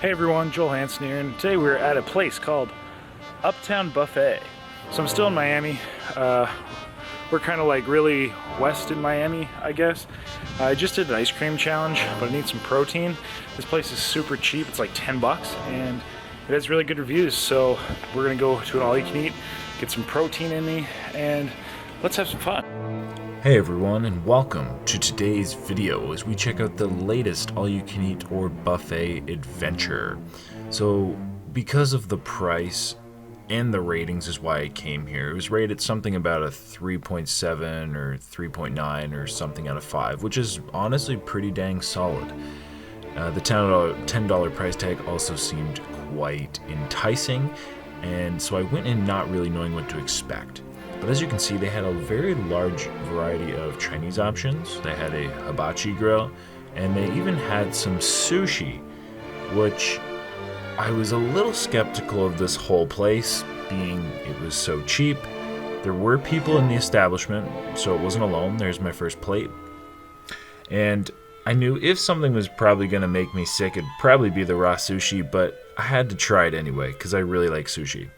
Hey everyone, Joel Hansen here, and today we're at a place called Uptown Buffet. So I'm still in Miami. We're kind of like really west in Miami, I guess. I just did an ice cream challenge, but I need some protein. This place is super cheap, it's like 10 bucks, and it has really good reviews. So we're gonna go to an all-you-can-eat, get some protein in me, and let's have some fun. Hey everyone, and welcome to today's video as we check out the latest all-you-can-eat or buffet adventure. So because of the price and the ratings is why I came here. It was rated something about a 3.7 or 3.9 or something out of 5, which is honestly pretty dang solid. The $10 price tag also seemed quite enticing, and so I went in not really knowing what to expect. But as you can see, they had a very large variety of Chinese options. They had a hibachi grill, and they even had some sushi, which I was a little skeptical of this whole place, being it was so cheap. There were people in the establishment, so it wasn't alone. There's my first plate. And I knew if something was probably going to make me sick, it'd probably be the raw sushi, but I had to try it anyway, because I really like sushi.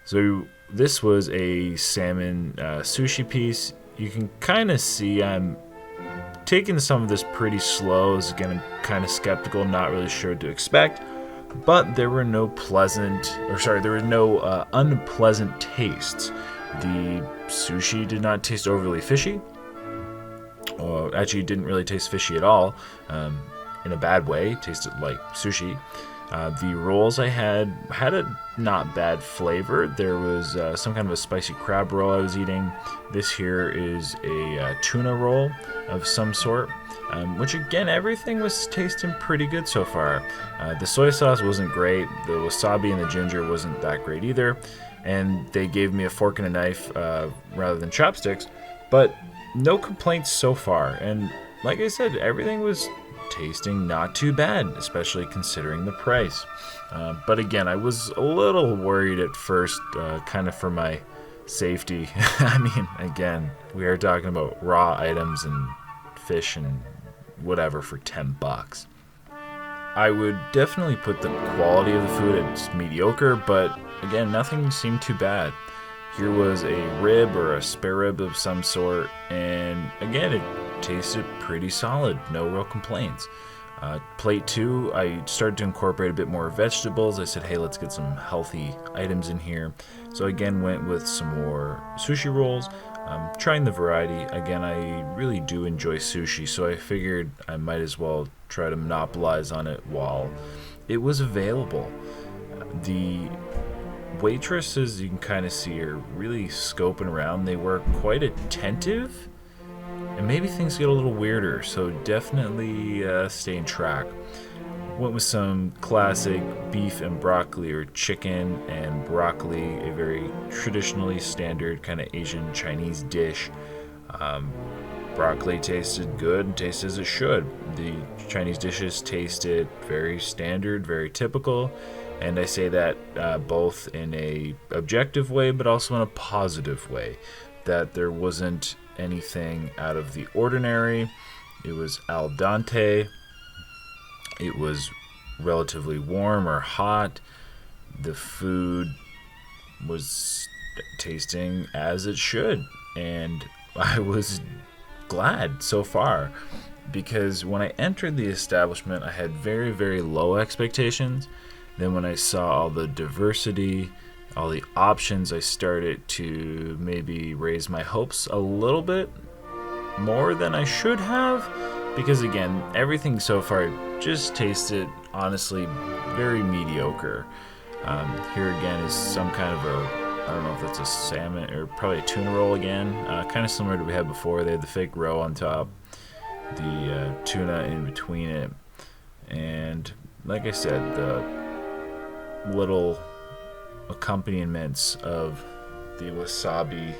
So this was a salmon sushi piece. You can kind of see I'm taking some of this pretty slow. Is again, I'm kind of skeptical, not really sure what to expect. But there were no unpleasant tastes. The sushi did not taste overly fishy. Or actually, it didn't really taste fishy at all. In a bad way, it tasted like sushi. The rolls I had a not bad flavor. There was some kind of a spicy crab roll I was eating. This here is a tuna roll of some sort, which again, everything was tasting pretty good so far. The soy sauce wasn't great. The wasabi and the ginger wasn't that great either. And they gave me a fork and a knife rather than chopsticks, but no complaints so far. And like I said, everything was tasting not too bad, especially considering the price. But again, I was a little worried at first, kind of for my safety. I mean, again, we are talking about raw items and fish and whatever for 10 bucks. I would definitely put the quality of the food at mediocre, but again, nothing seemed too bad. Here was a rib or a spare rib of some sort, and again, it tasted pretty solid, no real complaints. Plate 2, I started to incorporate a bit more vegetables. I said, hey, let's get some healthy items in here. So again, went with some more sushi rolls, trying the variety. Again, I really do enjoy sushi, so I figured I might as well try to monopolize on it while it was available. The waitresses, you can kind of see, are really scoping around. They were quite attentive, and maybe things get a little weirder, so definitely stay in track. Went with some classic beef and broccoli, or chicken and broccoli, a very traditionally standard kind of Asian Chinese dish. Broccoli tasted good and tasted as it should. The Chinese dishes tasted very standard, very typical, and I say that both in a objective way, but also in a positive way, that there wasn't anything out of the ordinary. It was al dente. It was relatively warm or hot. The food was tasting as it should, and I was glad so far, because when I entered the establishment, I had very, very low expectations. Then when I saw all the diversity, all the options, I started to maybe raise my hopes a little bit more than I should have, because again, everything so far just tasted honestly very mediocre. Here again is some kind of I don't know if that's a salmon or probably a tuna roll again, kind of similar to what we had before. They had the fake roe on top, the tuna in between it, and like I said, the little accompaniments of the wasabi,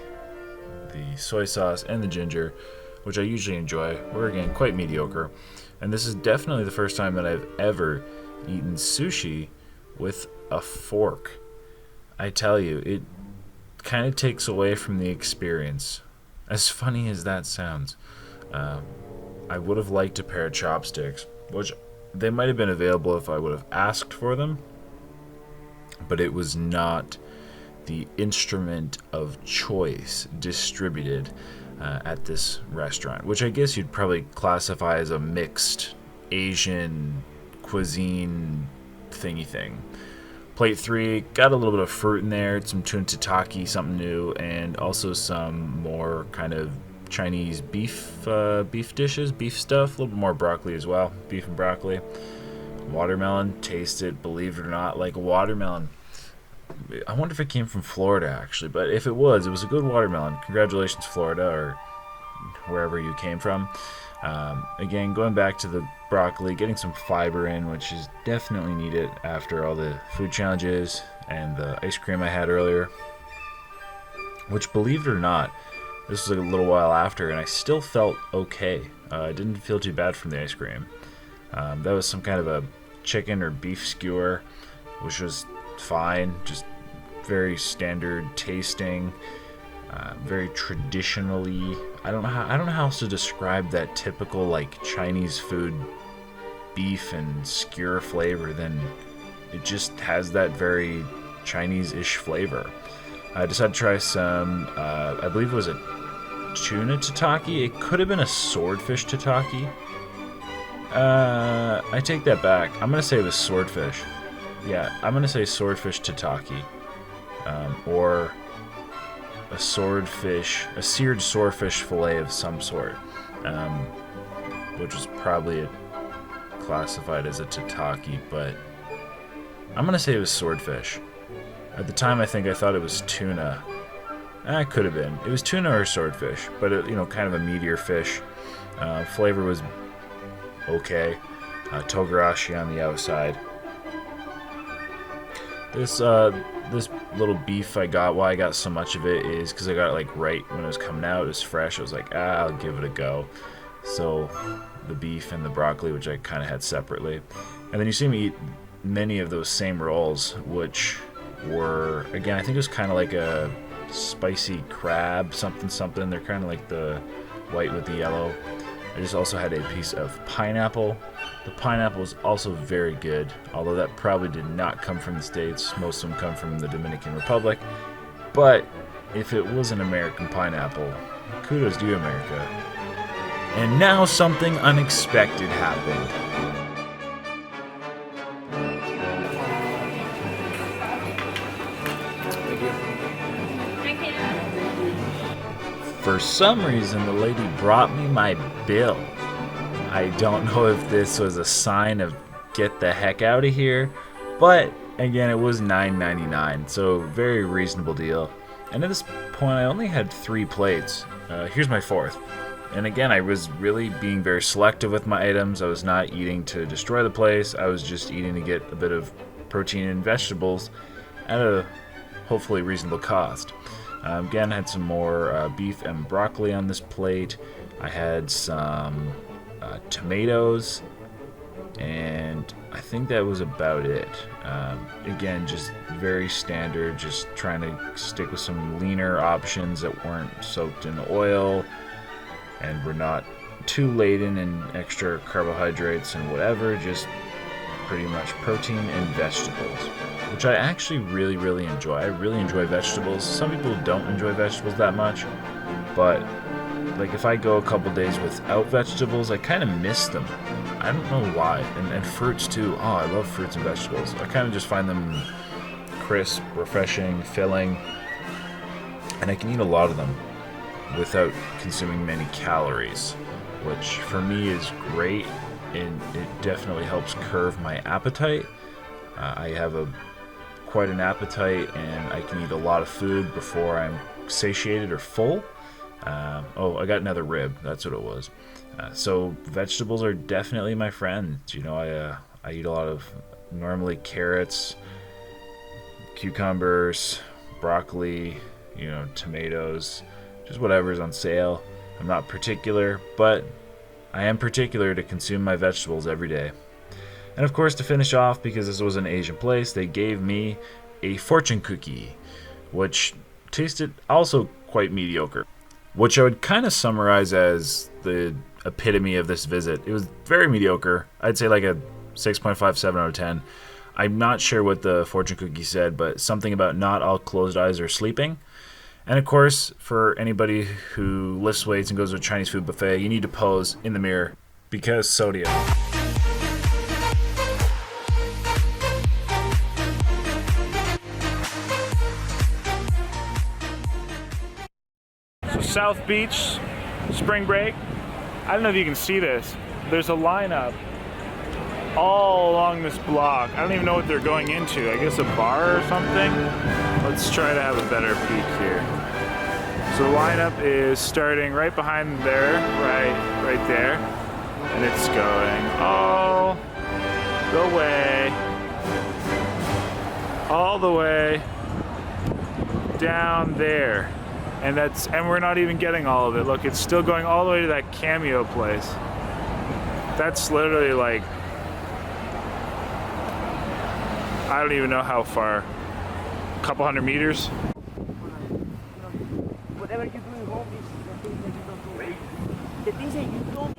the soy sauce, and the ginger, which I usually enjoy, were again quite mediocre. And this is definitely the first time that I've ever eaten sushi with a fork. I tell you, it kind of takes away from the experience. As funny as that sounds, I would have liked a pair of chopsticks, which they might have been available if I would have asked for them, but it was not the instrument of choice distributed at this restaurant, which I guess you'd probably classify as a mixed Asian cuisine thingy thing. Plate 3 got a little bit of fruit in there, some tuna tataki, something new, and also some more kind of Chinese beef dishes, beef stuff, a little bit more broccoli as well, beef and broccoli. Watermelon, tasted, believe it or not, like a watermelon. I wonder if it came from Florida, actually, but if it was a good watermelon. Congratulations, Florida, or wherever you came from. Again, going back to the broccoli, getting some fiber in, which is definitely needed after all the food challenges and the ice cream I had earlier, which, believe it or not, this was a little while after, and I still felt okay. I didn't feel too bad from the ice cream. That was some kind of a chicken or beef skewer, which was fine, just very standard tasting, very traditionally. I don't know how else to describe that typical like Chinese food beef and skewer flavor. Then it just has that very Chinese-ish flavor. I decided to try some. I believe it was a tuna tataki. It could have been a swordfish tataki. I take that back. I'm gonna say it was swordfish. Yeah, I'm gonna say swordfish tataki, or a seared swordfish fillet of some sort, which was probably classified as a tataki, but I'm gonna say it was swordfish. At the time, I think I thought it was tuna. It could have been. It was tuna or swordfish, but it, kind of a meatier fish. Flavor was okay. Togarashi on the outside. This little beef I got, why I got so much of it is because I got it like right when it was coming out. It was fresh. I was like, I'll give it a go. So the beef and the broccoli, which I kind of had separately. And then you see me eat many of those same rolls, which were, again, I think it was kind of like a spicy crab, something. They're kind of like the white with the yellow. I just also had a piece of pineapple. The pineapple is also very good, although that probably did not come from the States. Most of them come from the Dominican Republic. But if it was an American pineapple, kudos to you, America. And now something unexpected happened. For some reason, the lady brought me my bill. I don't know if this was a sign of get the heck out of here, but again, it was $9.99, so very reasonable deal. And at this point, I only had 3 plates. Here's my 4th. And again, I was really being very selective with my items. I was not eating to destroy the place. I was just eating to get a bit of protein and vegetables at a hopefully reasonable cost. Again, I had some more beef and broccoli on this plate. I had some tomatoes, and I think that was about it. Again, just very standard, just trying to stick with some leaner options that weren't soaked in oil and were not too laden in extra carbohydrates and whatever, just pretty much protein and vegetables, which I actually really, really enjoy. I really enjoy vegetables. Some people don't enjoy vegetables that much, but like if I go a couple days without vegetables, I kind of miss them. I don't know why. And fruits too. Oh, I love fruits and vegetables. I kind of just find them crisp, refreshing, filling, and I can eat a lot of them without consuming many calories, which for me is great. And it definitely helps curb my appetite. I have quite an appetite, and I can eat a lot of food before I'm satiated or full. I got another rib. That's what it was. So vegetables are definitely my friend. I eat a lot of normally carrots, cucumbers, broccoli, tomatoes, just whatever's on sale. I'm not particular, but I am particular to consume my vegetables every day. And of course, to finish off, because this was an Asian place, they gave me a fortune cookie, which tasted also quite mediocre, which I would kind of summarize as the epitome of this visit. It was very mediocre. I'd say like a 6.5, 7 out of 10. I'm not sure what the fortune cookie said, but something about not all closed eyes are sleeping. And of course, for anybody who lifts weights and goes to a Chinese food buffet, you need to pose in the mirror because sodium. So South Beach, spring break. I don't know if you can see this. There's a lineup all along this block. I don't even know what they're going into. I guess a bar or something. Let's try to have a better peek here. So the lineup is starting right behind there, right there. And it's going all the way down there. And we're not even getting all of it. Look, it's still going all the way to that Cameo place. That's literally like, I don't even know how far. A couple hundred meters. Whatever you do in home is the things that you don't do. The things that you don't